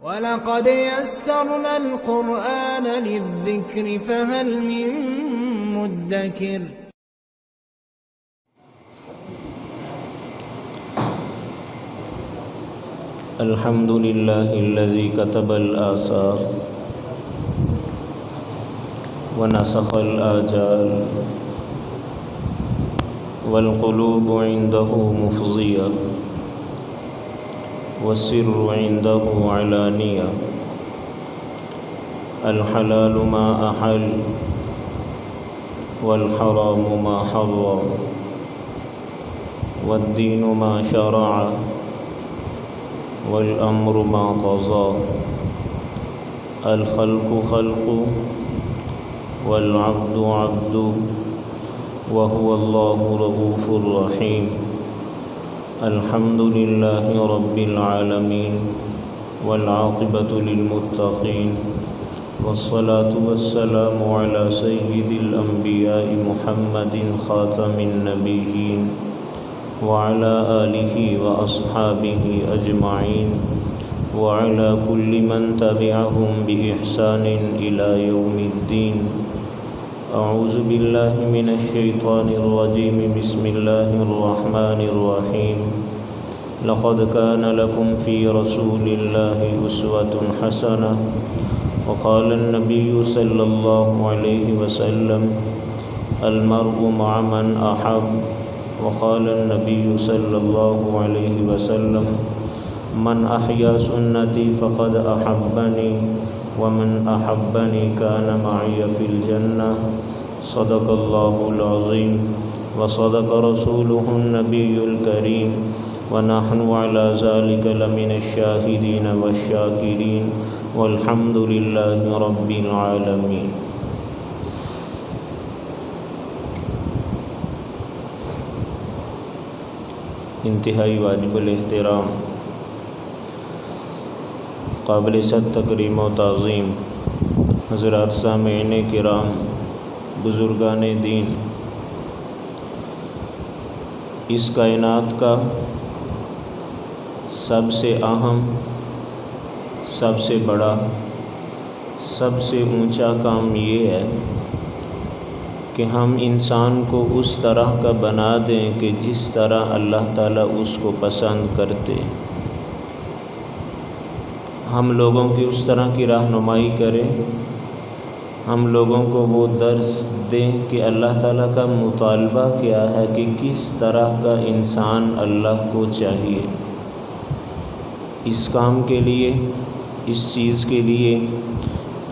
وَلَقَدْ يَسَّرْنَا الْقُرْآنَ لِلذِّكْرِ فَهَلْ مِن مُّدَّكِرٍ الحمد لله الذي كتب الآثار ونسخ الآجال والقلوب عنده مفضية والسر عنده علانية الحلال ما أحل والحرام ما حرم والدين ما شرع والأمر ما قضى الخلق خلق والعبد عبد وهو الله رؤوف رحيم الحمد لله رب العالمين والعاقبة للمتقين والصلاة والسلام على سيد الأنبياء محمد خاتم النبيين وعلى آله وأصحابه أجمعين وعلى كل من تبعهم بإحسان إلى يوم الدين أعوذ بالله من الشيطان الرجيم بسم الله الرحمن الرحيم لقد كان لكم في رسول الله أسوة حسنة وقال النبي صلى الله عليه وسلم المرء مع من أحب وقال النبي صلى الله عليه وسلم من أحيا سنتي فقد أحبني ومن أحبني كان معي في الجنة صدق الله العظيم وصدق رسوله النبي الكريم ونحن على ذلك لمن الشاهدين والشاكرين والحمد لله رب العالمين. انتہائی واجب الاحترام قابل صد تکریم و تعظیم حضرات سامعین کرام بزرگان دین، اس کائنات کا سب سے اہم، سب سے بڑا، سب سے اونچا کام یہ ہے کہ ہم انسان کو اس طرح کا بنا دیں کہ جس طرح اللہ تعالیٰ اس کو پسند کرتے، ہم لوگوں کی اس طرح کی رہنمائی کریں، ہم لوگوں کو وہ درس دیں کہ اللہ تعالیٰ کا مطالبہ کیا ہے، کہ کس طرح کا انسان اللہ کو چاہیے۔ اس کام کے لیے، اس چیز کے لیے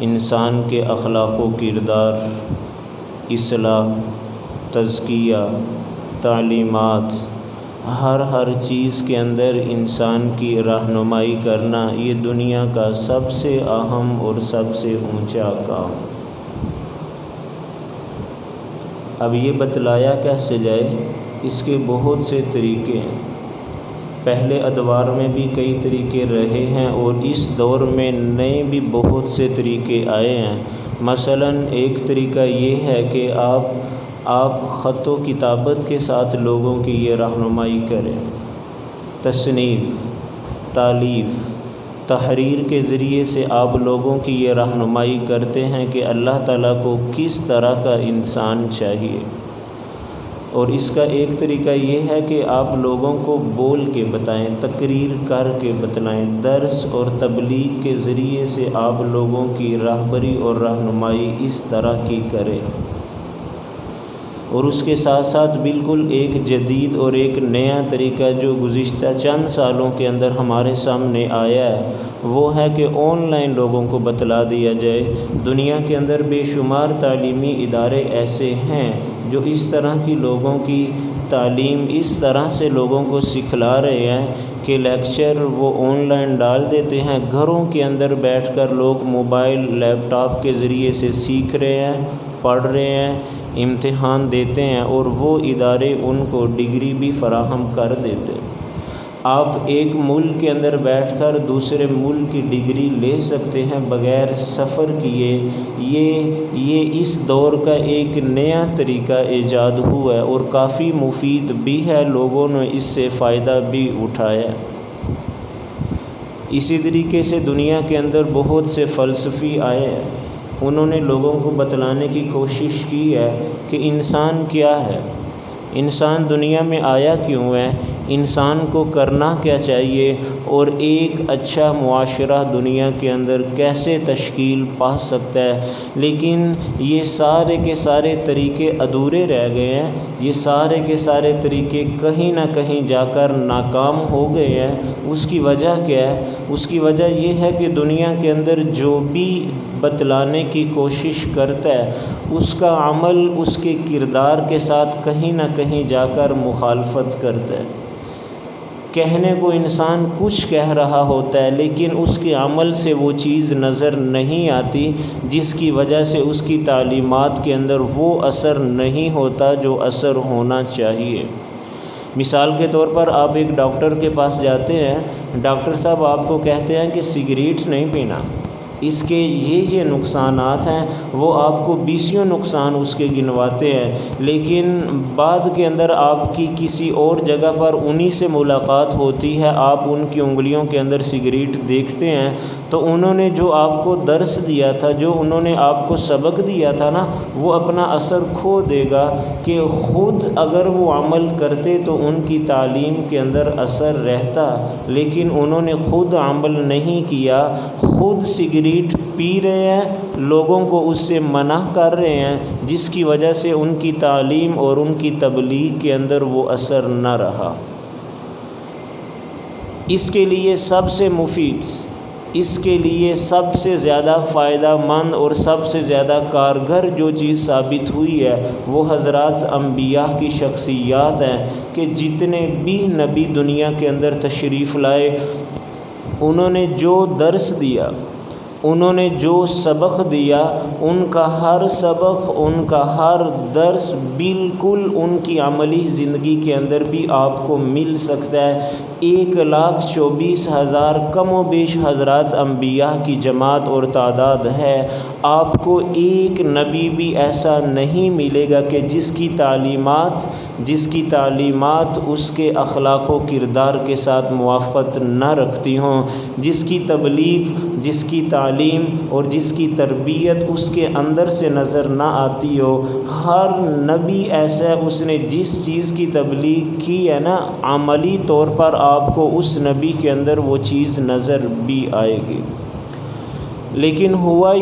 انسان کے اخلاق و کردار، اصلاح، تزکیہ، تعلیمات، ہر چیز کے اندر انسان کی رہنمائی کرنا یہ دنیا کا سب سے اہم اور سب سے اونچا کام۔ اب یہ بتلایا کیسے جائے، اس کے بہت سے طریقے ہیں۔ پہلے ادوار میں بھی کئی طریقے رہے ہیں اور اس دور میں نئے بھی بہت سے طریقے آئے ہیں۔ مثلا ایک طریقہ یہ ہے کہ آپ خط و کتابت کے ساتھ لوگوں کی یہ رہنمائی کریں، تصنیف، تالیف، تحریر کے ذریعے سے آپ لوگوں کی یہ رہنمائی کرتے ہیں کہ اللہ تعالیٰ کو کس طرح کا انسان چاہیے۔ اور اس کا ایک طریقہ یہ ہے کہ آپ لوگوں کو بول کے بتائیں، تقریر کر کے بتلائیں، درس اور تبلیغ کے ذریعے سے آپ لوگوں کی راہبری اور رہنمائی اس طرح کی کریں۔ اور اس کے ساتھ ساتھ بالکل ایک جدید اور ایک نیا طریقہ جو گزشتہ چند سالوں کے اندر ہمارے سامنے آیا ہے، وہ ہے کہ آن لائن لوگوں کو بتلا دیا جائے۔ دنیا کے اندر بے شمار تعلیمی ادارے ایسے ہیں جو اس طرح کی لوگوں کی تعلیم اس طرح سے لوگوں کو سکھلا رہے ہیں کہ لیکچر وہ آن لائن ڈال دیتے ہیں، گھروں کے اندر بیٹھ کر لوگ موبائل، لیپ ٹاپ کے ذریعے سے سیکھ رہے ہیں، پڑھ رہے ہیں، امتحان دیتے ہیں، اور وہ ادارے ان کو ڈگری بھی فراہم کر دیتے ہیں۔ آپ ایک ملک کے اندر بیٹھ کر دوسرے ملک کی ڈگری لے سکتے ہیں بغیر سفر کیے۔ یہ اس دور کا ایک نیا طریقہ ایجاد ہوا ہے اور کافی مفید بھی ہے، لوگوں نے اس سے فائدہ بھی اٹھایا۔ اسی طریقے سے دنیا کے اندر بہت سے فلسفی آئے ہیں، انہوں نے لوگوں کو بتلانے کی کوشش کی ہے کہ انسان کیا ہے، انسان دنیا میں آیا کیوں ہے، انسان کو کرنا کیا چاہیے، اور ایک اچھا معاشرہ دنیا کے اندر کیسے تشکیل پا سکتا ہے۔ لیکن یہ سارے کے سارے طریقے ادھورے رہ گئے ہیں، یہ سارے کے سارے طریقے کہیں نہ کہیں جا کر ناکام ہو گئے ہیں۔ اس کی وجہ کیا ہے؟ اس کی وجہ یہ ہے کہ دنیا کے اندر جو بھی بتلانے کی کوشش کرتا ہے اس کا عمل اس کے کردار کے ساتھ کہیں نہ کہیں جا کر مخالفت کرتا ہے۔ کہنے کو انسان کچھ کہہ رہا ہوتا ہے لیکن اس کے عمل سے وہ چیز نظر نہیں آتی، جس کی وجہ سے اس کی تعلیمات کے اندر وہ اثر نہیں ہوتا جو اثر ہونا چاہیے۔ مثال کے طور پر آپ ایک ڈاکٹر کے پاس جاتے ہیں، ڈاکٹر صاحب آپ کو کہتے ہیں کہ سگریٹ نہیں پینا، اس کے یہ نقصانات ہیں، وہ آپ کو 20 نقصان اس کے گنواتے ہیں، لیکن بعد کے اندر آپ کی کسی اور جگہ پر انہی سے ملاقات ہوتی ہے، آپ ان کی انگلیوں کے اندر سگریٹ دیکھتے ہیں، تو انہوں نے جو آپ کو درس دیا تھا، جو انہوں نے آپ کو سبق دیا تھا نا، وہ اپنا اثر کھو دے گا کہ خود اگر وہ عمل کرتے تو ان کی تعلیم کے اندر اثر رہتا، لیکن انہوں نے خود عمل نہیں کیا، خود سگریٹ پی رہے ہیں، لوگوں کو اس سے منع کر رہے ہیں، جس کی وجہ سے ان کی تعلیم اور ان کی تبلیغ کے اندر وہ اثر نہ رہا۔ اس کے لیے سب سے مفید، اس کے لیے سب سے زیادہ فائدہ مند اور سب سے زیادہ کارگر جو چیز ثابت ہوئی ہے وہ حضرات انبیاء کی شخصیات ہیں کہ جتنے بھی نبی دنیا کے اندر تشریف لائے، انہوں نے جو درس دیا، انہوں نے جو سبق دیا، ان کا ہر سبق، ان کا ہر درس بالکل ان کی عملی زندگی کے اندر بھی آپ کو مل سکتا ہے۔ 1,24,000 کم و بیش حضرات انبیاء کی جماعت اور تعداد ہے، آپ کو ایک نبی بھی ایسا نہیں ملے گا کہ جس کی تعلیمات اس کے اخلاق و کردار کے ساتھ موافقت نہ رکھتی ہوں، جس کی تبلیغ، جس کی تعلیم اور جس کی تربیت اس کے اندر سے نظر نہ آتی ہو۔ ہر نبی ایسا ہے، اس نے جس چیز کی تبلیغ کی ہے نا، عملی طور پر آپ کو اس نبی کے اندر وہ چیز نظر بھی آئے گی۔ لیکن ہوا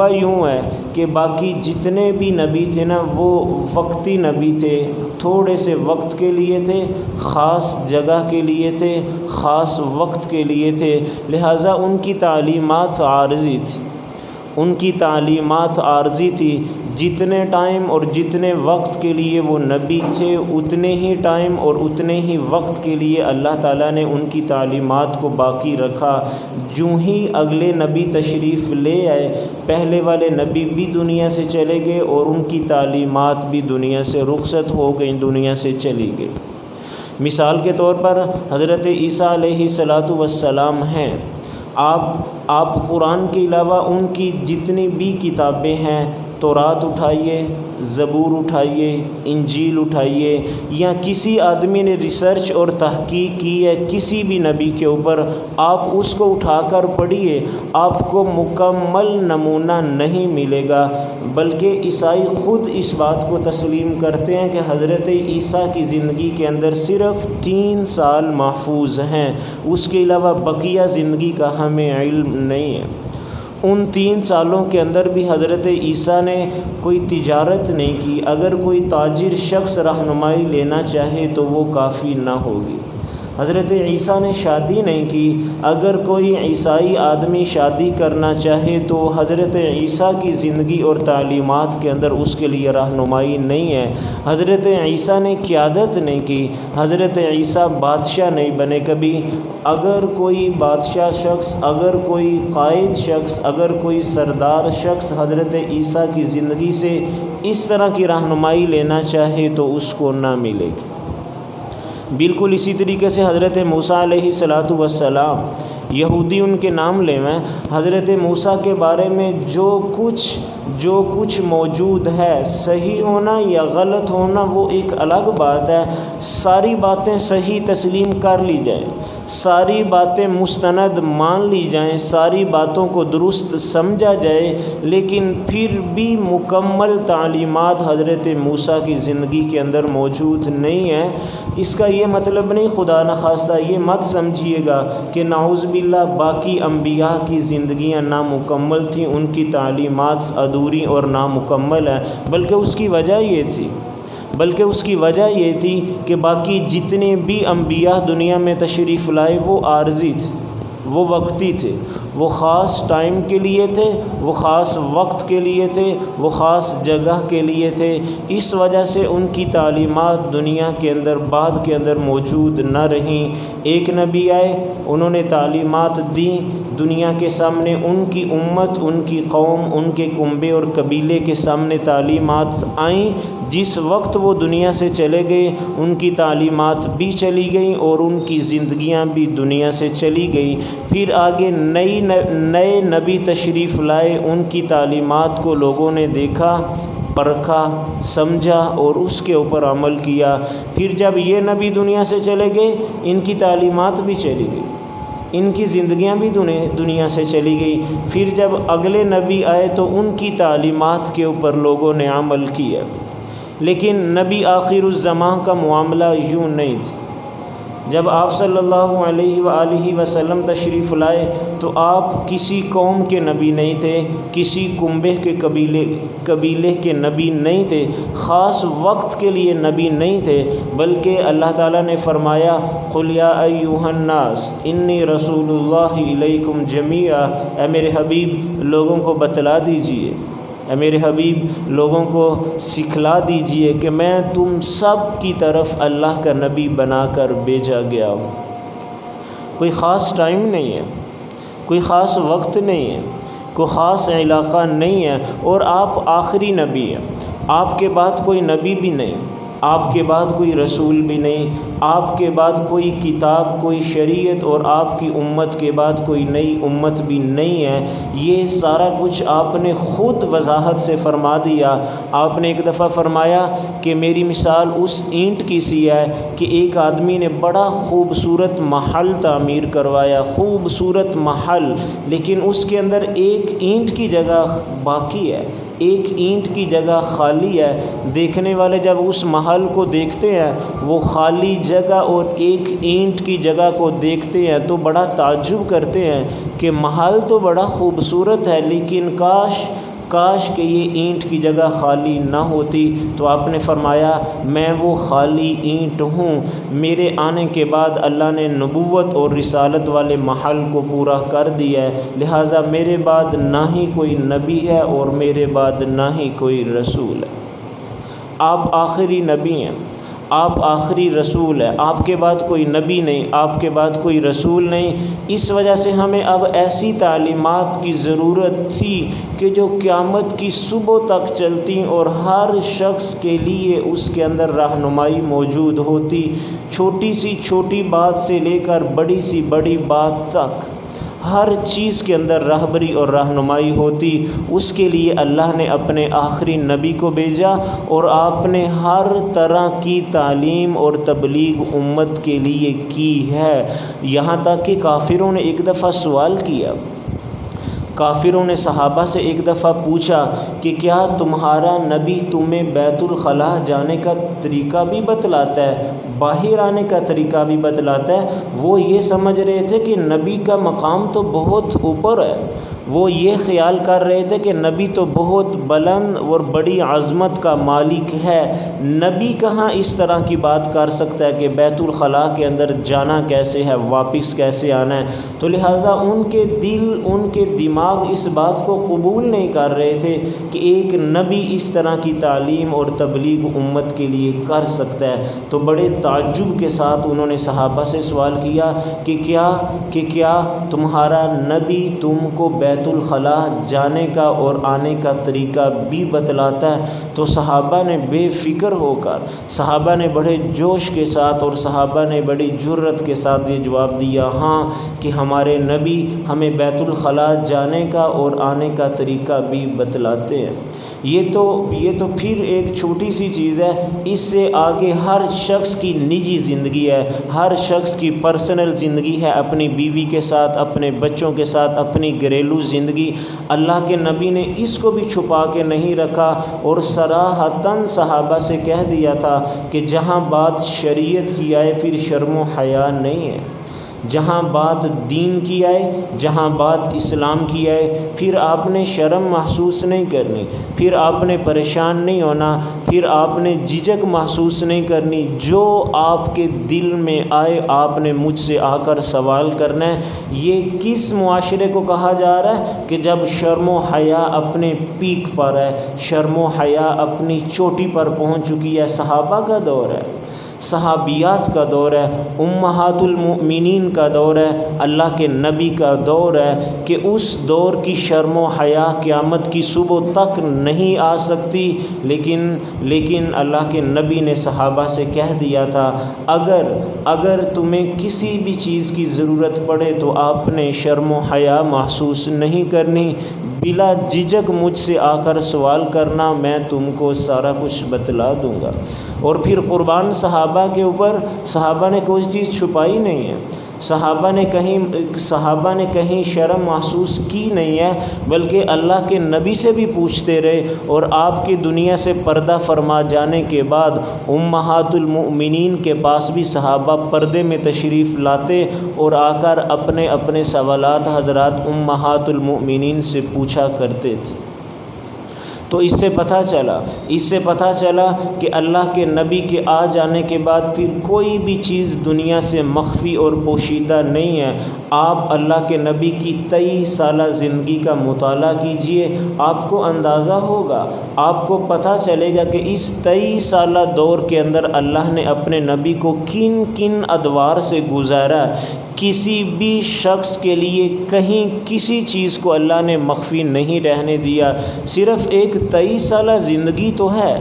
یوں ہے کہ باقی جتنے بھی نبی تھے نا، وہ وقتی نبی تھے، تھوڑے سے وقت کے لیے تھے، خاص جگہ کے لیے تھے، خاص وقت کے لیے تھے، لہٰذا ان کی تعلیمات عارضی تھی۔ جتنے ٹائم اور جتنے وقت کے لیے وہ نبی تھے، اتنے ہی ٹائم اور اتنے ہی وقت کے لیے اللہ تعالیٰ نے ان کی تعلیمات کو باقی رکھا۔ جو ہی اگلے نبی تشریف لے آئے، پہلے والے نبی بھی دنیا سے چلے گئے اور ان کی تعلیمات بھی دنیا سے رخصت ہو گئیں، دنیا سے چلی گئی۔ مثال کے طور پر حضرت عیسیٰ علیہ السلام ہیں، آپ قرآن کے علاوہ ان کی جتنی بھی کتابیں ہیں، تورات اٹھائیے، زبور اٹھائیے، انجیل اٹھائیے، یا کسی آدمی نے ریسرچ اور تحقیق کی ہے کسی بھی نبی کے اوپر، آپ اس کو اٹھا کر پڑھیے، آپ کو مکمل نمونہ نہیں ملے گا۔ بلکہ عیسائی خود اس بات کو تسلیم کرتے ہیں کہ حضرت عیسیٰ کی زندگی کے اندر صرف 3 سال محفوظ ہیں، اس کے علاوہ بقیہ زندگی کا ہمیں علم نہیں ہے۔ ان 3 سالوں کے اندر بھی حضرت عیسیٰ نے کوئی تجارت نہیں کی۔ اگر کوئی تاجر شخص رہنمائی لینا چاہے تو وہ کافی نہ ہوگی۔ حضرت عیسیٰ نے شادی نہیں کی۔ اگر کوئی عیسائی آدمی شادی کرنا چاہے تو حضرت عیسیٰ کی زندگی اور تعلیمات کے اندر اس کے لیے رہنمائی نہیں ہے۔ حضرت عیسیٰ نے قیادت نہیں کی، حضرت عیسیٰ بادشاہ نہیں بنے کبھی۔ اگر کوئی بادشاہ شخص، اگر کوئی قائد شخص، اگر کوئی سردار شخص حضرت عیسیٰ کی زندگی سے اس طرح کی رہنمائی لینا چاہے تو اس کو نہ ملے گی۔ بالکل اسی طریقے سے حضرت موسیٰ علیہ السلام یہودی ان کے نام لے میں، حضرت موسیٰ کے بارے میں جو کچھ موجود ہے، صحیح ہونا یا غلط ہونا وہ ایک الگ بات ہے، ساری باتیں صحیح تسلیم کر لی جائیں، ساری باتیں مستند مان لی جائیں، ساری باتوں کو درست سمجھا جائے، لیکن پھر بھی مکمل تعلیمات حضرت موسیٰ کی زندگی کے اندر موجود نہیں ہیں۔ اس کا یہ مطلب نہیں، خدا نخواستہ یہ مت سمجھیے گا کہ نعوذ باللہ باقی انبیاء کی زندگیاں نامکمل تھیں، ان کی تعلیمات ادھوری اور نامکمل ہیں، بلکہ اس کی وجہ یہ تھی کہ باقی جتنے بھی انبیاء دنیا میں تشریف لائے وہ عارضی تھے، وہ وقتی تھے، وہ خاص ٹائم کے لیے تھے، وہ خاص وقت کے لیے تھے، وہ خاص جگہ کے لیے تھے۔ اس وجہ سے ان کی تعلیمات دنیا کے اندر بعد کے اندر موجود نہ رہیں۔ ایک نبی آئے، انہوں نے تعلیمات دیں دنیا کے سامنے، ان کی امت، ان کی قوم، ان کے کنبے اور قبیلے کے سامنے تعلیمات آئیں۔ جس وقت وہ دنیا سے چلے گئے ان کی تعلیمات بھی چلی گئیں اور ان کی زندگیاں بھی دنیا سے چلی گئیں۔ پھر آگے نئے نبی تشریف لائے، ان کی تعلیمات کو لوگوں نے دیکھا، پرکھا، سمجھا اور اس کے اوپر عمل کیا۔ پھر جب یہ نبی دنیا سے چلے گئے ان کی تعلیمات بھی چلی گئی، ان کی زندگیاں بھی دنیا سے چلی گئی۔ پھر جب اگلے نبی آئے تو ان کی تعلیمات کے اوپر لوگوں نے عمل کیا۔ لیکن نبی آخر الزمان کا معاملہ یوں نہیں تھا۔ جب آپ صلی اللہ علیہ وآلہ وسلم تشریف لائے تو آپ کسی قوم کے نبی نہیں تھے، کسی کنبے کے قبیلے کے نبی نہیں تھے، خاص وقت کے لیے نبی نہیں تھے، بلکہ اللہ تعالیٰ نے فرمایا قُلْ يَا أَيُّهَا النَّاسُ إِنِّي رَسُولُ اللَّهِ إِلَيْكُمْ جَمِيعًا، اے میرے حبیب لوگوں کو بتلا دیجئے، اے میرے حبیب لوگوں کو سکھلا دیجئے کہ میں تم سب کی طرف اللہ کا نبی بنا کر بھیجا گیا ہوں۔ کوئی خاص ٹائم نہیں ہے، کوئی خاص وقت نہیں ہے، کوئی خاص علاقہ نہیں ہے، اور آپ آخری نبی ہیں۔ آپ کے بعد کوئی نبی بھی نہیں، آپ کے بعد کوئی رسول بھی نہیں، آپ کے بعد کوئی کتاب، کوئی شریعت، اور آپ کی امت کے بعد کوئی نئی امت بھی نہیں ہے۔ یہ سارا کچھ آپ نے خود وضاحت سے فرما دیا۔ آپ نے ایک دفعہ فرمایا کہ میری مثال اس اینٹ کی سی ہے کہ ایک آدمی نے بڑا خوبصورت محل تعمیر کروایا، خوبصورت محل، لیکن اس کے اندر ایک اینٹ کی جگہ باقی ہے، ایک اینٹ کی جگہ خالی ہے۔ دیکھنے والے جب اس محل کو دیکھتے ہیں، وہ خالی جگہ اور ایک اینٹ کی جگہ کو دیکھتے ہیں تو بڑا تعجب کرتے ہیں کہ محل تو بڑا خوبصورت ہے، لیکن کاش کہ یہ اینٹ کی جگہ خالی نہ ہوتی۔ تو آپ نے فرمایا میں وہ خالی اینٹ ہوں، میرے آنے کے بعد اللہ نے نبوت اور رسالت والے محل کو پورا کر دیا ہے، لہٰذا میرے بعد نہ ہی کوئی نبی ہے اور میرے بعد نہ ہی کوئی رسول ہے۔ آپ آخری نبی ہیں، آپ آخری رسول ہیں، آپ کے بعد کوئی نبی نہیں، آپ کے بعد کوئی رسول نہیں۔ اس وجہ سے ہمیں اب ایسی تعلیمات کی ضرورت تھی کہ جو قیامت کی صبح تک چلتی اور ہر شخص کے لیے اس کے اندر رہنمائی موجود ہوتی، چھوٹی سی چھوٹی بات سے لے کر بڑی سی بڑی بات تک ہر چیز کے اندر رہبری اور رہنمائی ہوتی۔ اس کے لیے اللہ نے اپنے آخری نبی کو بھیجا اور آپ نے ہر طرح کی تعلیم اور تبلیغ امت کے لیے کی ہے۔ یہاں تک کہ کافروں نے ایک دفعہ سوال کیا، کافروں نے صحابہ سے ایک دفعہ پوچھا کہ کیا تمہارا نبی تمہیں بیت الخلاء جانے کا طریقہ بھی بتلاتا ہے، باہر آنے کا طریقہ بھی بتلاتا ہے؟ وہ یہ سمجھ رہے تھے کہ نبی کا مقام تو بہت اوپر ہے، وہ یہ خیال کر رہے تھے کہ نبی تو بہت بلند اور بڑی عظمت کا مالک ہے، نبی کہاں اس طرح کی بات کر سکتا ہے کہ بیت الخلاء کے اندر جانا کیسے ہے، واپس کیسے آنا ہے؟ تو لہٰذا ان کے دل، ان کے دماغ اس بات کو قبول نہیں کر رہے تھے کہ ایک نبی اس طرح کی تعلیم اور تبلیغ امت کے لیے کر سکتا ہے۔ تو بڑے تعجب کے ساتھ انہوں نے صحابہ سے سوال کیا کہ کیا تمہارا نبی تم کو بیت الخلا جانے کا اور آنے کا طریقہ بھی بتلاتا ہے؟ تو صحابہ نے بے فکر ہو کر، صحابہ نے بڑے جوش کے ساتھ اور صحابہ نے بڑی جرت کے ساتھ یہ جواب دیا، ہاں کہ ہمارے نبی ہمیں بیت الخلا جانے کا اور آنے کا طریقہ بھی بتلاتے ہیں۔ یہ تو پھر ایک چھوٹی سی چیز ہے، اس سے آگے ہر شخص کی نجی زندگی ہے، ہر شخص کی پرسنل زندگی ہے، اپنی بیوی کے ساتھ، اپنے بچوں کے ساتھ، اپنی گھریلو زندگی۔ اللہ کے نبی نے اس کو بھی چھپا کے نہیں رکھا اور صراحتاً صحابہ سے کہہ دیا تھا کہ جہاں بات شریعت کی آئے پھر شرم و حیا نہیں ہے، جہاں بات دین کی آئے، جہاں بات اسلام کی آئے، پھر آپ نے شرم محسوس نہیں کرنی، پھر آپ نے پریشان نہیں ہونا، پھر آپ نے جھجک محسوس نہیں کرنی۔ جو آپ کے دل میں آئے آپ نے مجھ سے آ کر سوال کرنا ہے۔ یہ کس معاشرے کو کہا جا رہا ہے کہ جب شرم و حیا اپنے پیک پر ہے، شرم و حیا اپنی چوٹی پر پہنچ چکی ہے۔ صحابہ کا دور ہے، صحابیات کا دور ہے، امہات المؤمنین کا دور ہے، اللہ کے نبی کا دور ہے کہ اس دور کی شرم و حیا قیامت کی صبح تک نہیں آ سکتی، لیکن اللہ کے نبی نے صحابہ سے کہہ دیا تھا اگر تمہیں کسی بھی چیز کی ضرورت پڑے تو آپ نے شرم و حیا محسوس نہیں کرنی، بلا جھجک مجھ سے آ کر سوال کرنا، میں تم کو سارا کچھ بتلا دوں گا۔ اور پھر قربان صحابہ کے اوپر، صحابہ نے کوئی چیز چھپائی نہیں ہے، صحابہ نے کہیں شرم محسوس کی نہیں ہے، بلکہ اللہ کے نبی سے بھی پوچھتے رہے، اور آپ کی دنیا سے پردہ فرما جانے کے بعد امہات المؤمنین کے پاس بھی صحابہ پردے میں تشریف لاتے اور آ کر اپنے سوالات حضرات امہات المؤمنین سے پوچھا کرتے تھے۔ تو اس سے پتہ چلا کہ اللہ کے نبی کے آ جانے کے بعد پھر کوئی بھی چیز دنیا سے مخفی اور پوشیدہ نہیں ہے۔ آپ اللہ کے نبی کی 23 سالہ زندگی کا مطالعہ کیجئے، آپ کو اندازہ ہوگا، آپ کو پتہ چلے گا کہ اس 23 سالہ دور کے اندر اللہ نے اپنے نبی کو کن کن ادوار سے گزارا۔ کسی بھی شخص کے لیے کہیں کسی چیز کو اللہ نے مخفی نہیں رہنے دیا۔ صرف ایک 23 سالہ زندگی تو ہے،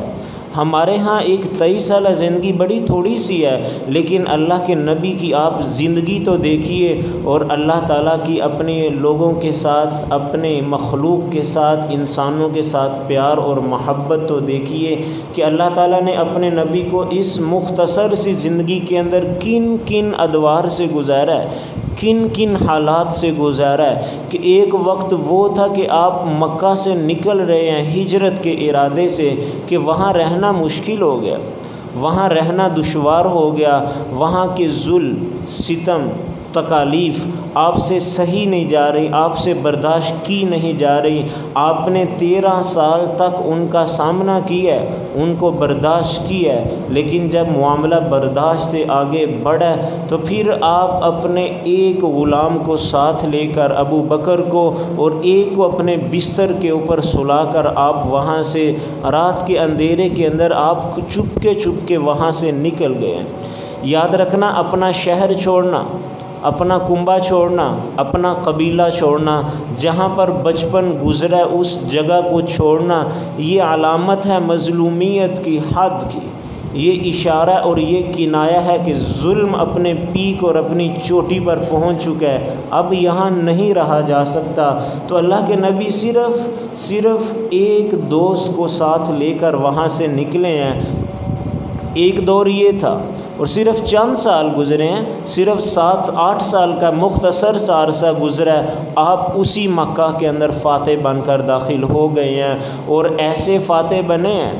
ہمارے ہاں ایک 23 سالہ زندگی بڑی تھوڑی سی ہے، لیکن اللہ کے نبی کی آپ زندگی تو دیکھیے، اور اللہ تعالیٰ کی اپنے لوگوں کے ساتھ، اپنے مخلوق کے ساتھ، انسانوں کے ساتھ پیار اور محبت تو دیکھیے کہ اللہ تعالیٰ نے اپنے نبی کو اس مختصر سی زندگی کے اندر کن کن ادوار سے گزارا ہے، کن کن حالات سے گزارا ہے کہ ایک وقت وہ تھا کہ آپ مکہ سے نکل رہے ہیں ہجرت کے ارادے سے کہ وہاں رہنا مشکل ہو گیا، وہاں رہنا دشوار ہو گیا، وہاں کے ظلم، ستم، تکالیف آپ سے سہی نہیں جا رہی، آپ سے برداشت کی نہیں جا رہی، آپ نے 13 سال تک ان کا سامنا کیا ہے، ان کو برداشت کیا ہے، لیکن جب معاملہ برداشت سے آگے بڑھا تو پھر آپ اپنے ایک غلام کو ساتھ لے کر، ابو بکر کو، اور ایک کو اپنے بستر کے اوپر سلا کر آپ وہاں سے رات کے اندھیرے کے اندر آپ چپ کے وہاں سے نکل گئے۔ یاد رکھنا، اپنا شہر چھوڑنا، اپنا کنبہ چھوڑنا، اپنا قبیلہ چھوڑنا، جہاں پر بچپن گزرا اس جگہ کو چھوڑنا، یہ علامت ہے مظلومیت کی، حد کی، یہ اشارہ اور یہ کنایہ ہے کہ ظلم اپنے پیک اور اپنی چوٹی پر پہنچ چکا ہے، اب یہاں نہیں رہا جا سکتا۔ تو اللہ کے نبی صرف ایک دوست کو ساتھ لے کر وہاں سے نکلے ہیں۔ ایک دور یہ تھا، اور صرف چند سال گزرے ہیں، صرف 7-8 سال کا مختصر سا عرصہ گزرا ہے، آپ اسی مکہ کے اندر فاتح بن کر داخل ہو گئے ہیں، اور ایسے فاتح بنے ہیں،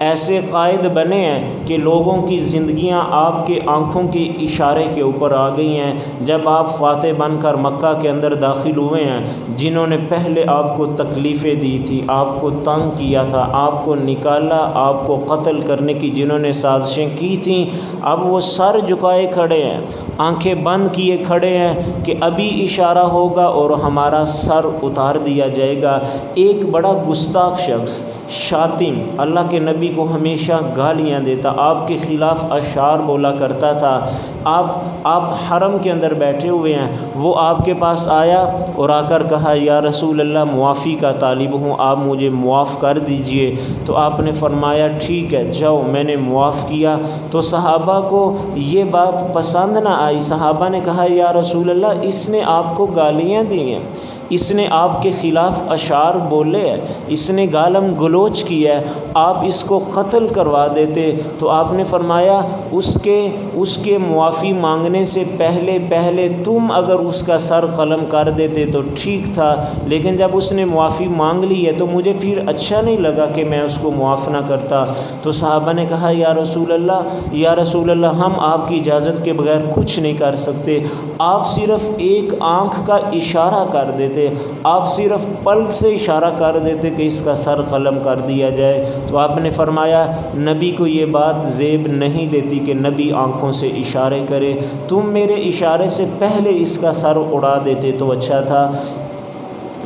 ایسے قائد بنے ہیں کہ لوگوں کی زندگیاں آپ کے آنکھوں کے اشارے کے اوپر آ گئی ہیں۔ جب آپ فاتح بن کر مکہ کے اندر داخل ہوئے ہیں، جنہوں نے پہلے آپ کو تکلیفیں دی تھی، آپ کو تنگ کیا تھا، آپ کو نکالا، آپ کو قتل کرنے کی جنہوں نے سازشیں کی تھیں، اب وہ سر جھکائے کھڑے ہیں، آنکھیں بند کیے کھڑے ہیں کہ ابھی اشارہ ہوگا اور ہمارا سر اتار دیا جائے گا۔ ایک بڑا گستاخ شخص، شاتم، اللہ کے نبی کو ہمیشہ گالیاں دیتا، آپ کے خلاف اشعار بولا کرتا تھا۔ آپ حرم کے اندر بیٹھے ہوئے ہیں، وہ آپ کے پاس آیا اور آ کر کہا یا رسول اللہ معافی کا طالب ہوں، آپ مجھے معاف کر دیجئے۔ تو آپ نے فرمایا ٹھیک ہے جاؤ، میں نے معاف کیا۔ تو صحابہ کو یہ بات پسند نہ آئی، صحابہ نے کہا یا رسول اللہ اس نے آپ کو گالیاں دی ہیں، اس نے آپ کے خلاف اشعار بولے ہیں، اس نے گالم گلوچ کیا ہے، آپ اس کو قتل کروا دیتے۔ تو آپ نے فرمایا اس کے معافی مانگنے سے پہلے تم اگر اس کا سر قلم کر دیتے تو ٹھیک تھا، لیکن جب اس نے معافی مانگ لی ہے تو مجھے پھر اچھا نہیں لگا کہ میں اس کو معاف نہ کرتا۔ تو صحابہ نے کہا یا رسول اللہ ہم آپ کی اجازت کے بغیر کچھ نہیں کر سکتے، آپ صرف ایک آنکھ کا اشارہ کر دیتے، آپ صرف پلک سے اشارہ کر دیتے کہ اس کا سر قلم کر دیا جائے۔ تو آپ نے فرمایا نبی کو یہ بات زیب نہیں دیتی کہ نبی آنکھوں سے اشارے کرے، تم میرے اشارے سے پہلے اس کا سر اڑا دیتے تو اچھا تھا۔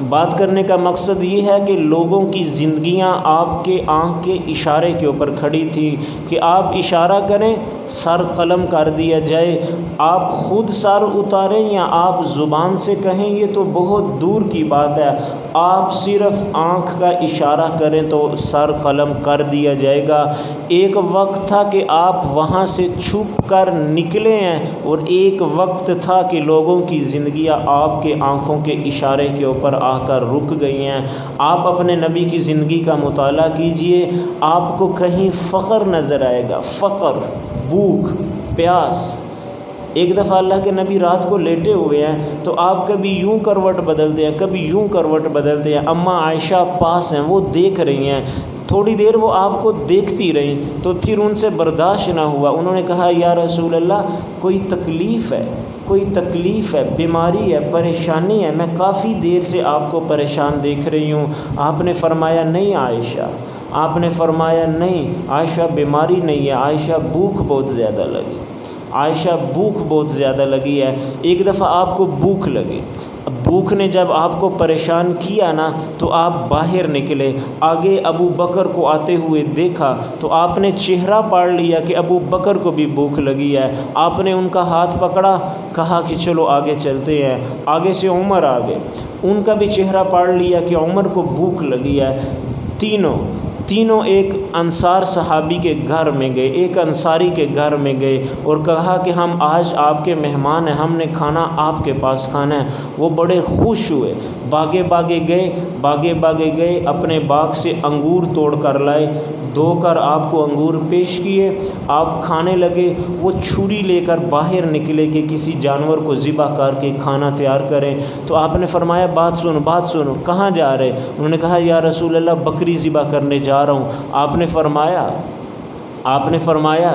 بات کرنے کا مقصد یہ ہے کہ لوگوں کی زندگیاں آپ کے آنکھ کے اشارے کے اوپر کھڑی تھی کہ آپ اشارہ کریں سر قلم کر دیا جائے، آپ خود سر اتاریں یا آپ زبان سے کہیں یہ تو بہت دور کی بات ہے، آپ صرف آنکھ کا اشارہ کریں تو سر قلم کر دیا جائے گا۔ ایک وقت تھا کہ آپ وہاں سے چھپ کر نکلے ہیں اور ایک وقت تھا کہ لوگوں کی زندگیاں آپ کے آنکھوں کے اشارے کے اوپر آ کر رک گئی ہیں۔ آپ اپنے نبی کی زندگی کا مطالعہ کیجئے، آپ کو کہیں فقر نظر آئے گا، فقر، بھوک، پیاس۔ ایک دفعہ اللہ کے نبی رات کو لیٹے ہوئے ہیں تو آپ کبھی یوں کروٹ بدلتے ہیں، کبھی یوں کروٹ بدلتے ہیں، اماں عائشہ پاس ہیں، وہ دیکھ رہی ہیں، تھوڑی دیر وہ آپ کو دیکھتی رہیں تو پھر ان سے برداشت نہ ہوا، انہوں نے کہا یا رسول اللہ کوئی تکلیف ہے، بیماری ہے، پریشانی ہے، میں کافی دیر سے آپ کو پریشان دیکھ رہی ہوں۔ آپ نے فرمایا نہیں عائشہ، آپ نے فرمایا نہیں عائشہ بیماری نہیں ہے، عائشہ بھوک بہت زیادہ لگی ہے۔ ایک دفعہ آپ کو بھوک لگی، بھوک نے جب آپ کو پریشان کیا نا تو آپ باہر نکلے، آگے ابو بکر کو آتے ہوئے دیکھا تو آپ نے چہرہ پاڑ لیا کہ ابو بکر کو بھی بھوک لگی ہے، آپ نے ان کا ہاتھ پکڑا، کہا کہ چلو آگے چلتے ہیں، آگے سے عمر آ گئے، ان کا بھی چہرہ پاڑ لیا کہ عمر کو بھوک لگی ہے۔ تینوں ایک انصار صحابی کے گھر میں گئے، ایک انصاری کے گھر میں گئے اور کہا کہ ہم آج آپ کے مہمان ہیں، ہم نے کھانا آپ کے پاس کھانا ہے۔ وہ بڑے خوش ہوئے، باغے باغے گئے، اپنے باغ سے انگور توڑ کر لائے، دھو کر آپ کو انگور پیش کیے، آپ کھانے لگے۔ وہ چھری لے کر باہر نکلے کہ کسی جانور کو ذبح کر کے کھانا تیار کریں۔ تو آپ نے فرمایا بات سنو، کہاں جا رہے؟ انہوں نے کہا یا رسول اللہ بکری ذبح کرنے جا رہا ہوں۔ آپ نے فرمایا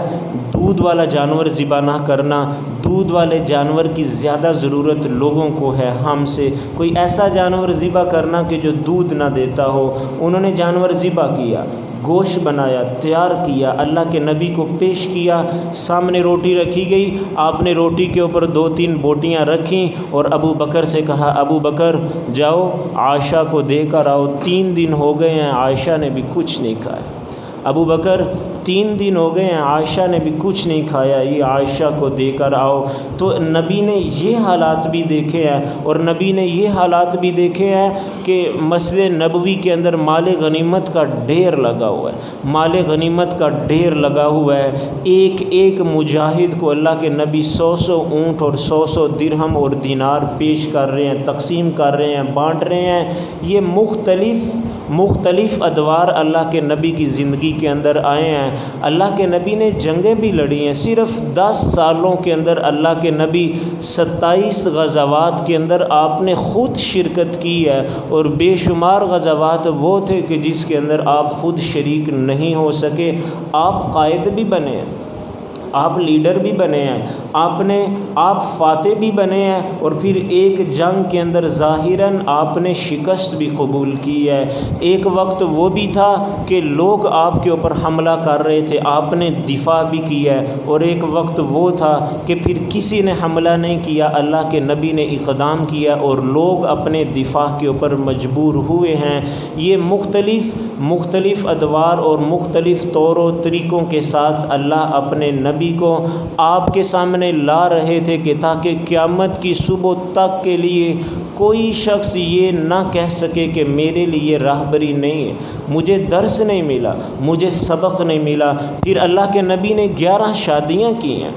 دودھ والا جانور ذبح نہ کرنا، دودھ والے جانور کی زیادہ ضرورت لوگوں کو ہے ہم سے، کوئی ایسا جانور ذبح کرنا کہ جو دودھ نہ دیتا ہو۔ انہوں نے جانور ذبح کیا، گوشت بنایا، تیار کیا، اللہ کے نبی کو پیش کیا، سامنے روٹی رکھی گئی، آپ نے روٹی کے اوپر 2-3 بوٹیاں رکھیں اور ابو بکر سے کہا ابو بکر جاؤ عائشہ کو دے کر آؤ، 3 دن ہو گئے ہیں عائشہ نے بھی کچھ نہیں کھایا۔ ابو بکر 3 دن ہو گئے ہیں عائشہ نے بھی کچھ نہیں کھایا، یہ عائشہ کو دے کر آؤ۔ تو نبی نے یہ حالات بھی دیکھے ہیں، اور نبی نے یہ حالات بھی دیکھے ہیں کہ مسجد نبوی کے اندر مال غنیمت کا ڈھیر لگا ہوا ہے، مال غنیمت کا ڈھیر لگا ہوا ہے، ایک مجاہد کو اللہ کے نبی 100 اونٹ اور 100 درہم اور دینار پیش کر رہے ہیں، تقسیم کر رہے ہیں، بانٹ رہے ہیں۔ یہ مختلف ادوار اللہ کے نبی کی زندگی کے اندر آئے ہیں۔ اللہ کے نبی نے جنگیں بھی لڑی ہیں، صرف 10 سالوں کے اندر اللہ کے نبی 27 غزوات کے اندر آپ نے خود شرکت کی ہے، اور بے شمار غزوات وہ تھے کہ جس کے اندر آپ خود شریک نہیں ہو سکے، آپ قائد بھی بنے ہیں، آپ لیڈر بھی بنے ہیں، آپ فاتح بھی بنے ہیں، اور پھر ایک جنگ کے اندر ظاہراً آپ نے شکست بھی قبول کی ہے۔ ایک وقت وہ بھی تھا کہ لوگ آپ کے اوپر حملہ کر رہے تھے، آپ نے دفاع بھی کیا ہے، اور ایک وقت وہ تھا کہ پھر کسی نے حملہ نہیں کیا، اللہ کے نبی نے اقدام کیا اور لوگ اپنے دفاع کے اوپر مجبور ہوئے ہیں۔ یہ مختلف ادوار اور مختلف طور و طریقوں کے ساتھ اللہ اپنے نبی کو آپ کے سامنے لا رہے تھے کہ تاکہ قیامت کی صبح تک کے لیے کوئی شخص یہ نہ کہہ سکے کہ میرے لیے راہبری نہیں ہے، مجھے درس نہیں ملا، مجھے سبق نہیں ملا۔ پھر اللہ کے نبی نے 11 شادیاں کی ہیں،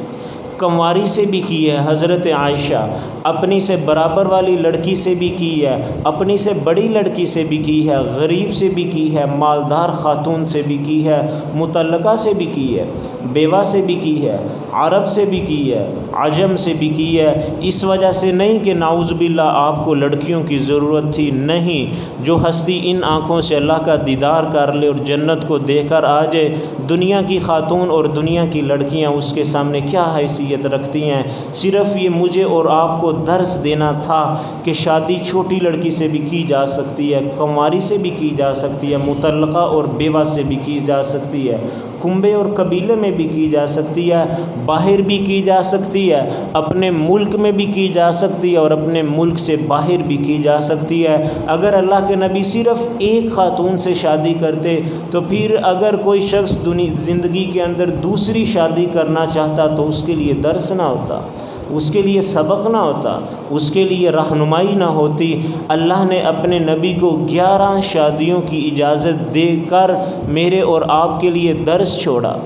کنواری سے بھی کی ہے، حضرت عائشہ اپنی سے برابر والی لڑکی سے بھی کی ہے، اپنی سے بڑی لڑکی سے بھی کی ہے، غریب سے بھی کی ہے، مالدار خاتون سے بھی کی ہے، مطلقہ سے بھی کی ہے، بیوہ سے بھی کی ہے، عرب سے بھی کی ہے، عجم سے بھی کی ہے۔ اس وجہ سے نہیں کہ نعوذ باللہ آپ کو لڑکیوں کی ضرورت تھی، نہیں، جو ہستی ان آنکھوں سے اللہ کا دیدار کر لے اور جنت کو دیکھ کر آ جائے، دنیا کی خاتون اور دنیا کی لڑکیاں اس کے سامنے کیا حیثیت رکھتی ہیں۔ صرف یہ مجھے اور آپ کو درس دینا تھا کہ شادی چھوٹی لڑکی سے بھی کی جا سکتی ہے، کنواری سے بھی کی جا سکتی ہے، مطلقہ اور بیوہ سے بھی کی جا سکتی ہے، کنبے اور قبیلے میں بھی کی جا سکتی ہے، باہر بھی کی جا سکتی ہے، اپنے ملک میں بھی کی جا سکتی ہے اور اپنے ملک سے باہر بھی کی جا سکتی ہے۔ اگر اللہ کے نبی صرف ایک خاتون سے شادی کرتے تو پھر اگر کوئی شخص زندگی کے اندر دوسری شادی کرنا چاہتا تو اس کے لیے درس نہ ہوتا، اس کے لیے سبق نہ ہوتا، اس کے لیے رہنمائی نہ ہوتی۔ اللہ نے اپنے نبی کو 11 شادیوں کی اجازت دے کر میرے اور آپ کے لیے درس چھوڑا،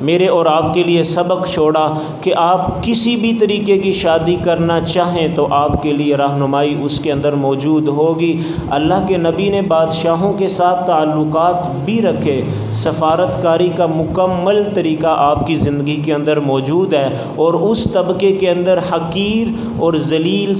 میرے اور آپ کے لیے سبق چھوڑا کہ آپ کسی بھی طریقے کی شادی کرنا چاہیں تو آپ کے لیے رہنمائی اس کے اندر موجود ہوگی۔ اللہ کے نبی نے بادشاہوں کے ساتھ تعلقات بھی رکھے، سفارت کاری کا مکمل طریقہ آپ کی زندگی کے اندر موجود ہے، اور اس طبقے کے اندر حقیر اور ذلیل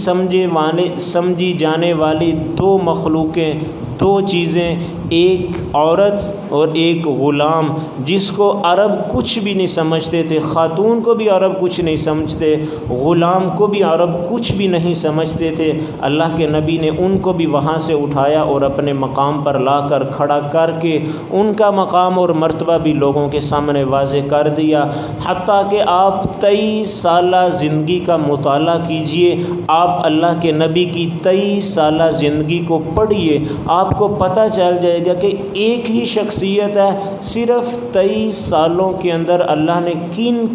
سمجھی جانے والی 2 مخلوقیں، 2 چیزیں، ایک عورت اور ایک غلام، جس کو عرب کچھ بھی نہیں سمجھتے تھے، خاتون کو بھی عرب کچھ نہیں سمجھتے، غلام کو بھی عرب کچھ بھی نہیں سمجھتے تھے۔ اللہ کے نبی نے ان کو بھی وہاں سے اٹھایا اور اپنے مقام پر لا کر کھڑا کر کے ان کا مقام اور مرتبہ بھی لوگوں کے سامنے واضح کر دیا۔ حتیٰ کہ آپ 23 سالہ زندگی کا مطالعہ کیجئے، آپ اللہ کے نبی کی 23 سالہ زندگی کو پڑھیے، آپ کو پتہ چل جائے گا کہ ایک ہی شخصیت ہے، صرف 23 سالوں کے اندر اللہ نے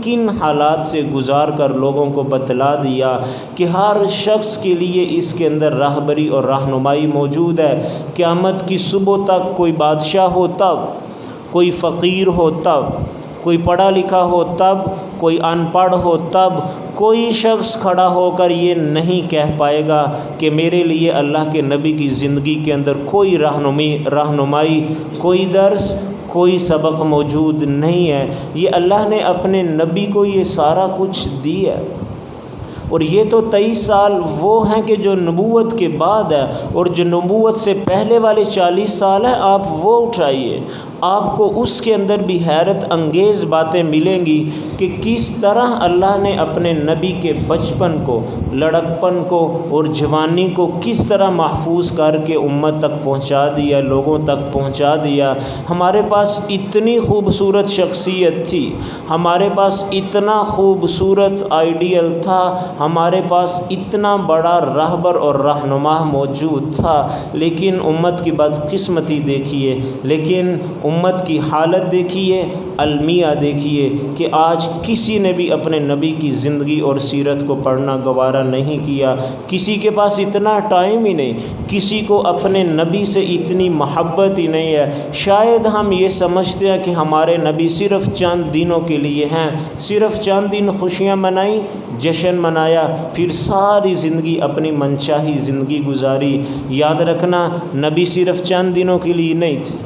کن حالات سے گزار کر لوگوں کو بتلا دیا کہ ہر شخص کے لیے اس کے اندر راہبری اور رہنمائی موجود ہے۔ قیامت کی صبح تک کوئی بادشاہ ہو تب، کوئی فقیر ہو تب، کوئی پڑھا لکھا ہو تب، کوئی ان پڑھ ہو تب، کوئی شخص کھڑا ہو کر یہ نہیں کہہ پائے گا کہ میرے لیے اللہ کے نبی کی زندگی کے اندر کوئی رہنمائی، کوئی درس، کوئی سبق موجود نہیں ہے۔ یہ اللہ نے اپنے نبی کو یہ سارا کچھ دیا ہے، اور یہ تو 23 سال وہ ہیں کہ جو نبوت کے بعد ہے، اور جو نبوت سے پہلے والے 40 سال ہیں آپ وہ اٹھائیے، آپ کو اس کے اندر بھی حیرت انگیز باتیں ملیں گی کہ کس طرح اللہ نے اپنے نبی کے بچپن کو، لڑکپن کو اور جوانی کو کس طرح محفوظ کر کے امت تک پہنچا دیا، لوگوں تک پہنچا دیا۔ ہمارے پاس اتنی خوبصورت شخصیت تھی، ہمارے پاس اتنا خوبصورت آئیڈیل تھا، ہمارے پاس اتنا بڑا راہبر اور رہنما موجود تھا، لیکن امت کی بدقسمتی دیکھیے، لیکن امت کی حالت دیکھیے، المیہ دیکھیے کہ آج کسی نے بھی اپنے نبی کی زندگی اور سیرت کو پڑھنا گوارا نہیں کیا، کسی کے پاس اتنا ٹائم ہی نہیں، کسی کو اپنے نبی سے اتنی محبت ہی نہیں ہے۔ شاید ہم یہ سمجھتے ہیں کہ ہمارے نبی صرف چند دنوں کے لیے ہیں، صرف چند دن خوشیاں منائیں، جشن منایا، پھر ساری زندگی اپنی منچاہی زندگی گزاری۔ یاد رکھنا، نبی صرف چند دنوں کے لیے نہیں تھے،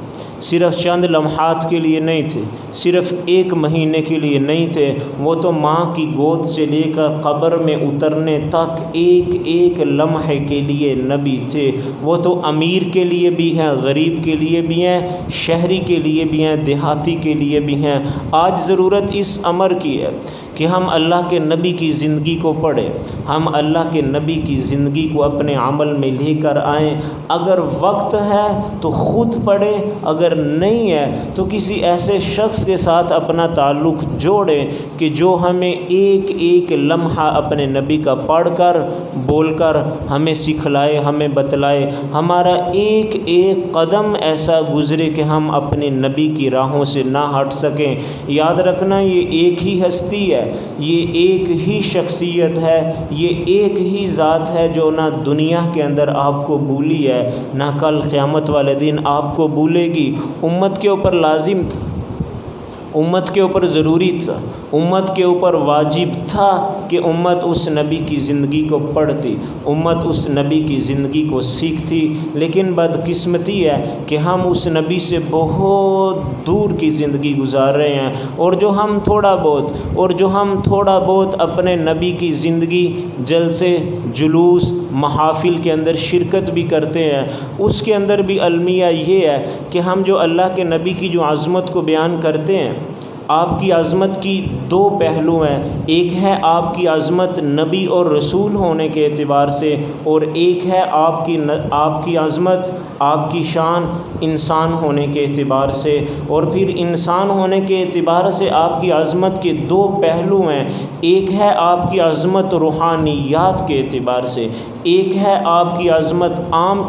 صرف چند لمحات کے لیے نہیں تھے، صرف ایک مہینے کے لیے نہیں تھے، وہ تو ماں کی گود سے لے کر قبر میں اترنے تک ایک ایک لمحے کے لیے نبی تھے۔ وہ تو امیر کے لیے بھی ہیں، غریب کے لیے بھی ہیں، شہری کے لیے بھی ہیں، دیہاتی کے لیے بھی ہیں۔ آج ضرورت اس امر کی ہے کہ ہم اللہ کے نبی کی زندگی کو پڑھیں، ہم اللہ کے نبی کی زندگی کو اپنے عمل میں لے کر آئیں۔ اگر وقت ہے تو خود پڑھیں، اگر نہیں ہے تو کسی ایسے شخص کے ساتھ اپنا تعلق جوڑیں کہ جو ہمیں ایک ایک لمحہ اپنے نبی کا پڑھ کر بول کر ہمیں سکھلائے، ہمیں بتلائے، ہمارا ایک ایک قدم ایسا گزرے کہ ہم اپنے نبی کی راہوں سے نہ ہٹ سکیں۔ یاد رکھنا یہ ایک ہی ہستی ہے، یہ ایک ہی شخصیت ہے، یہ ایک ہی ذات ہے جو نہ دنیا کے اندر آپ کو بھولی ہے، نہ کل قیامت والے دن آپ کو بھولے گی۔ امت کے اوپر لازم تھا، امت کے اوپر ضروری تھا، امت کے اوپر واجب تھا کہ امت اس نبی کی زندگی کو پڑھتی، امت اس نبی کی زندگی کو سیکھتی، لیکن بدقسمتی ہے کہ ہم اس نبی سے بہت دور کی زندگی گزار رہے ہیں، اور جو ہم تھوڑا بہت اپنے نبی کی زندگی جلسے جلوس محافل کے اندر شرکت بھی کرتے ہیں، اس کے اندر بھی المیہ یہ ہے کہ ہم جو اللہ کے نبی کی جو عظمت کو بیان کرتے ہیں، آپ کی عظمت کی دو پہلو ہیں، ایک ہے آپ کی عظمت نبی اور رسول ہونے کے اعتبار سے، اور ایک ہے آپ کی عظمت، آپ کی شان انسان ہونے کے اعتبار سے۔ اور پھر انسان ہونے کے اعتبار سے آپ کی عظمت کے دو پہلو ہیں، ایک ہے آپ کی عظمت روحانیات کے اعتبار سے، ایک ہے آپ کی عظمت عام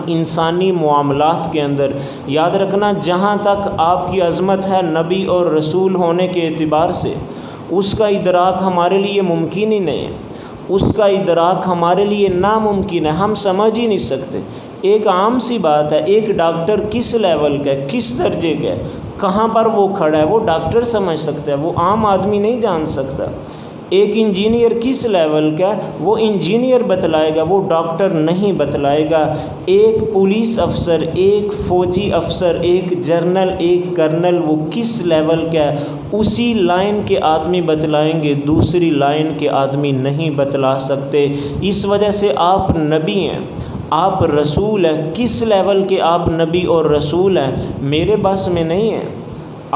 انسانی معاملات کے اندر۔ یاد رکھنا جہاں تک آپ کی عظمت ہے نبی اور رسول ہونے کے اعتبار سے، اس کا ادراک ہمارے لیے ممکن ہی نہیں ہے، اس کا ادراک ہمارے لیے ناممکن ہے، ہم سمجھ ہی نہیں سکتے۔ ایک عام سی بات ہے، ایک ڈاکٹر کس لیول کا ہے، کس درجے کا ہے، کہاں پر وہ کھڑا ہے، وہ ڈاکٹر سمجھ سکتا ہے، وہ عام آدمی نہیں جان سکتا۔ ایک انجینئر کس لیول کا ہے، وہ انجینئر بتلائے گا، وہ ڈاکٹر نہیں بتلائے گا۔ ایک پولیس افسر، ایک فوجی افسر، ایک جنرل، ایک کرنل، وہ کس لیول کا ہے، اسی لائن کے آدمی بتلائیں گے، دوسری لائن کے آدمی نہیں بتلا سکتے۔ اس وجہ سے آپ نبی ہیں، آپ رسول ہیں، کس لیول کے آپ نبی اور رسول ہیں، میرے بس میں نہیں ہے،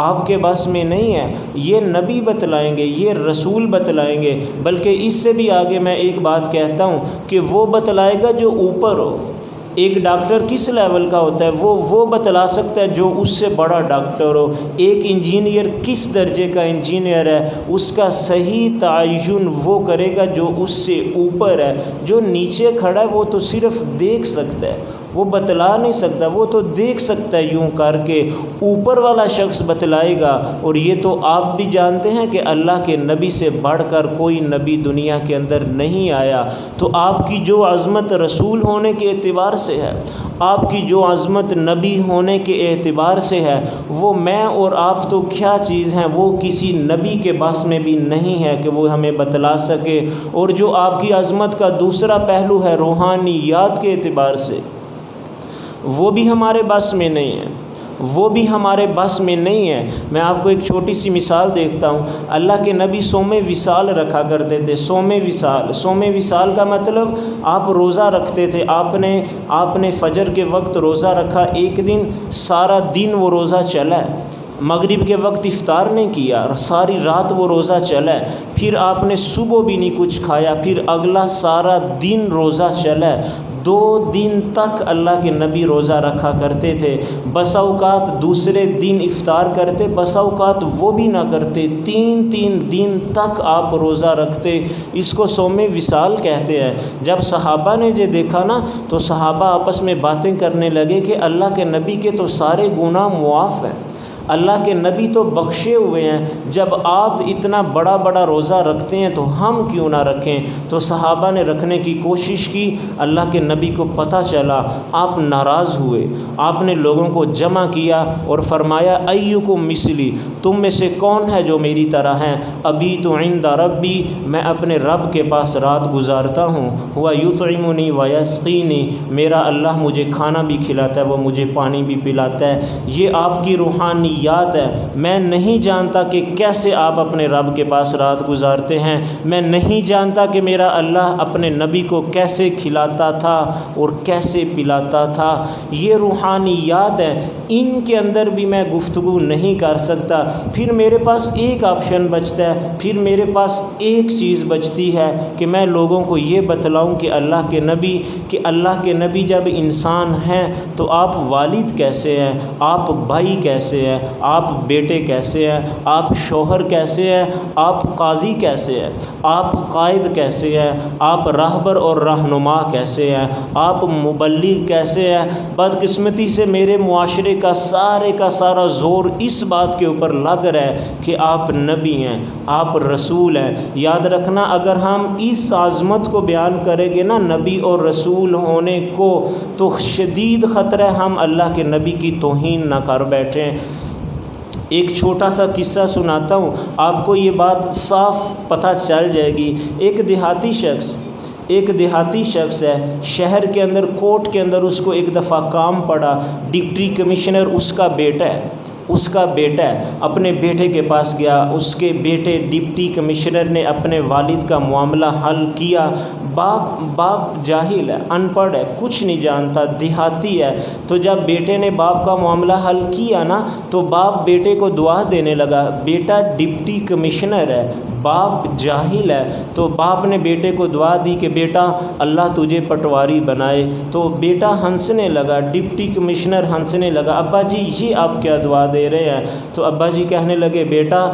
آپ کے بس میں نہیں ہے، یہ نبی بتلائیں گے، یہ رسول بتلائیں گے۔ بلکہ اس سے بھی آگے میں ایک بات کہتا ہوں کہ وہ بتلائے گا جو اوپر ہو۔ ایک ڈاکٹر کس لیول کا ہوتا ہے، وہ بتلا سکتا ہے جو اس سے بڑا ڈاکٹر ہو۔ ایک انجینئر کس درجے کا انجینئر ہے، اس کا صحیح تعین وہ کرے گا جو اس سے اوپر ہے۔ جو نیچے کھڑا ہے وہ تو صرف دیکھ سکتا ہے، وہ بتلا نہیں سکتا، وہ تو دیکھ سکتا ہے یوں کر کے، اوپر والا شخص بتلائے گا۔ اور یہ تو آپ بھی جانتے ہیں کہ اللہ کے نبی سے بڑھ کر کوئی نبی دنیا کے اندر نہیں آیا۔ تو آپ کی جو عظمت رسول ہونے کے اعتبار سے ہے، آپ کی جو عظمت نبی ہونے کے اعتبار سے ہے، وہ میں اور آپ تو کیا چیز ہیں، وہ کسی نبی کے بس میں بھی نہیں ہے کہ وہ ہمیں بتلا سکے۔ اور جو آپ کی عظمت کا دوسرا پہلو ہے روحانیات کے اعتبار سے، وہ بھی ہمارے بس میں نہیں ہے، وہ بھی ہمارے بس میں نہیں ہے۔ میں آپ کو ایک چھوٹی سی مثال دیکھتا ہوں۔ اللہ کے نبی صوم وصال رکھا کرتے تھے۔ صوم وصال کا مطلب آپ روزہ رکھتے تھے، آپ نے فجر کے وقت روزہ رکھا، ایک دن سارا دن وہ روزہ چلا ہے، مغرب کے وقت افطار نہیں کیا، ساری رات وہ روزہ چلا ہے، پھر آپ نے صبح بھی نہیں کچھ کھایا، پھر اگلا سارا دن روزہ چلا ہے۔ 2 دن تک اللہ کے نبی روزہ رکھا کرتے تھے۔ بسا اوقات دوسرے دن افطار کرتے، بسا اوقات وہ بھی نہ کرتے، 3 دن تک آپ روزہ رکھتے۔ اس کو صوم وصال کہتے ہیں۔ جب صحابہ نے یہ دیکھا نا تو صحابہ آپس میں باتیں کرنے لگے کہ اللہ کے نبی کے تو سارے گناہ معاف ہیں، اللہ کے نبی تو بخشے ہوئے ہیں، جب آپ اتنا بڑا بڑا روزہ رکھتے ہیں تو ہم کیوں نہ رکھیں؟ تو صحابہ نے رکھنے کی کوشش کی، اللہ کے نبی کو پتہ چلا، آپ ناراض ہوئے، آپ نے لوگوں کو جمع کیا اور فرمایا ایکم مثلی، تم میں سے کون ہے جو میری طرح ہیں؟ ابیت عند ربی، میں اپنے رب کے پاس رات گزارتا ہوں، ہوا یطعمنی ویسقینی، میرا اللہ مجھے کھانا بھی کھلاتا ہے، وہ مجھے پانی بھی پلاتا ہے۔ یہ آپ کی روحانیات ہے۔ میں نہیں جانتا کہ کیسے آپ اپنے رب کے پاس رات گزارتے ہیں، میں نہیں جانتا کہ میرا اللہ اپنے نبی کو کیسے کھلاتا تھا اور کیسے پلاتا تھا۔ یہ روحانیات ہیں، ان کے اندر بھی میں گفتگو نہیں کر سکتا۔ پھر میرے پاس ایک آپشن بچتا ہے، پھر میرے پاس ایک چیز بچتی ہے کہ میں لوگوں کو یہ بتلاؤں کہ اللہ کے نبی جب انسان ہیں تو آپ والد کیسے ہیں، آپ بھائی کیسے ہیں، آپ بیٹے کیسے ہیں، آپ شوہر کیسے ہیں، آپ قاضی کیسے ہیں، آپ قائد کیسے ہیں، آپ راہبر اور رہنما کیسے ہیں، آپ مبلغ کیسے ہیں۔ بدقسمتی سے میرے معاشرے کا سارا زور اس بات کے اوپر لگ رہا ہے کہ آپ نبی ہیں، آپ رسول ہیں۔ یاد رکھنا، اگر ہم اس عظمت کو بیان کریں گے نا نبی اور رسول ہونے کو، تو شدید خطرہ ہم اللہ کے نبی کی توہین نہ کر بیٹھیں۔ ایک چھوٹا سا قصہ سناتا ہوں، آپ کو یہ بات صاف پتہ چل جائے گی۔ ایک دیہاتی شخص ہے، شہر کے اندر کوٹ کے اندر اس کو ایک دفعہ کام پڑا، ڈپٹی کمشنر اس کا بیٹا ہے، اپنے بیٹے کے پاس گیا، اس کے بیٹے ڈپٹی کمشنر نے اپنے والد کا معاملہ حل کیا۔ باپ جاہل ہے، ان پڑھ ہے، کچھ نہیں جانتا، دیہاتی ہے۔ تو جب بیٹے نے باپ کا معاملہ حل کیا نا، تو باپ بیٹے کو دعا دینے لگا۔ بیٹا ڈپٹی کمشنر ہے، باپ جاہل ہے، تو باپ نے بیٹے کو دعا دی کہ بیٹا اللہ تجھے پٹواری بنائے۔ تو بیٹا ہنسنے لگا، ڈپٹی کمشنر ہنسنے لگا، ابا جی یہ آپ کیا دعا دے رہے ہیں؟ تو ابا جی کہنے لگے، بیٹا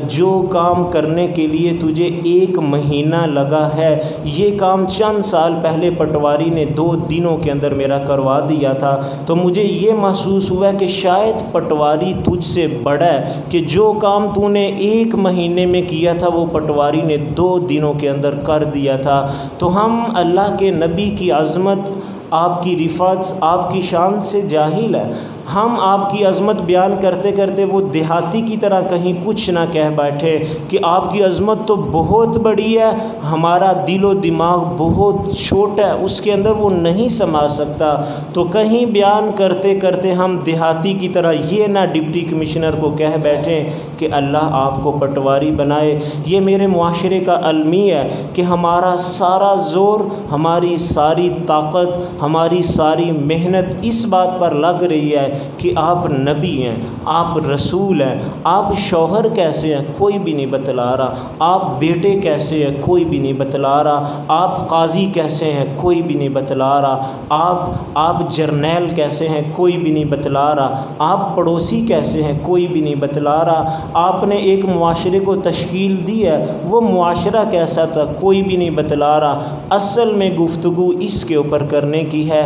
جو کام کرنے کے لیے تجھے 1 مہینہ لگا ہے، یہ کام چند سال پہلے پٹواری نے 2 دنوں کے اندر میرا کروا دیا تھا۔ تو مجھے یہ محسوس ہوا کہ شاید پٹواری تجھ سے بڑا ہے، کہ جو کام تو نے 1 مہینے میں کیا تھا وہ پٹواری نے 2 دنوں کے اندر کر دیا تھا۔ تو ہم اللہ کے نبی کی عظمت، آپ کی رفعت، آپ کی شان سے جاہل ہے۔ ہم آپ کی عظمت بیان کرتے کرتے وہ دیہاتی کی طرح کہیں کچھ نہ کہہ بیٹھے کہ آپ کی عظمت تو بہت بڑی ہے، ہمارا دل و دماغ بہت چھوٹا ہے، اس کے اندر وہ نہیں سما سکتا۔ تو کہیں بیان کرتے کرتے ہم دیہاتی کی طرح یہ نہ ڈپٹی کمشنر کو کہہ بیٹھیں کہ اللہ آپ کو پٹواری بنائے۔ یہ میرے معاشرے کا المی ہے کہ ہمارا سارا زور، ہماری ساری طاقت، ہماری ساری محنت اس بات پر لگ رہی ہے کہ آپ نبی ہیں، آپ رسول ہیں۔ آپ شوہر کیسے ہیں کوئی بھی نہیں بتلا رہا، آپ بیٹے کیسے ہیں کوئی بھی نہیں بتلا رہا، آپ قاضی کیسے ہیں کوئی بھی نہیں بتلا رہا، آپ جرنیل کیسے ہیں کوئی بھی نہیں بتلا رہا، آپ پڑوسی کیسے ہیں کوئی بھی نہیں بتلا رہا۔ آپ نے ایک معاشرے کو تشکیل دی ہے، وہ معاشرہ کیسا تھا کوئی بھی نہیں بتلا رہا۔ اصل میں گفتگو اس کے اوپر کرنے کی ہے۔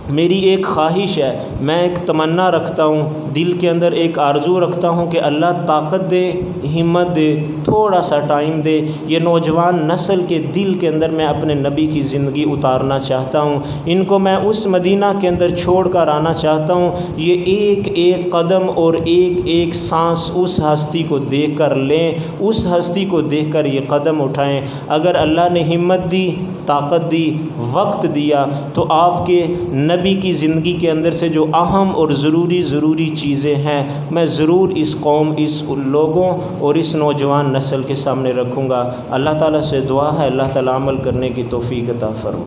میری ایک خواہش ہے، میں ایک تمنا رکھتا ہوں، دل کے اندر ایک آرزو رکھتا ہوں کہ اللہ طاقت دے، ہمت دے، تھوڑا سا ٹائم دے، یہ نوجوان نسل کے دل کے اندر میں اپنے نبی کی زندگی اتارنا چاہتا ہوں۔ ان کو میں اس مدینہ کے اندر چھوڑ کر آنا چاہتا ہوں۔ یہ ایک ایک قدم اور ایک ایک سانس اس ہستی کو دیکھ کر لیں، اس ہستی کو دیکھ کر یہ قدم اٹھائیں۔ اگر اللہ نے ہمت دی، طاقت دی، وقت دیا، تو آپ کے نبی کی زندگی کے اندر سے جو اہم اور ضروری چیزیں ہیں، میں ضرور اس قوم، اس لوگوں اور اس نوجوان نسل کے سامنے رکھوں گا۔ اللہ تعالیٰ سے دعا ہے اللہ تعالیٰ عمل کرنے کی توفیق عطا فرمائے۔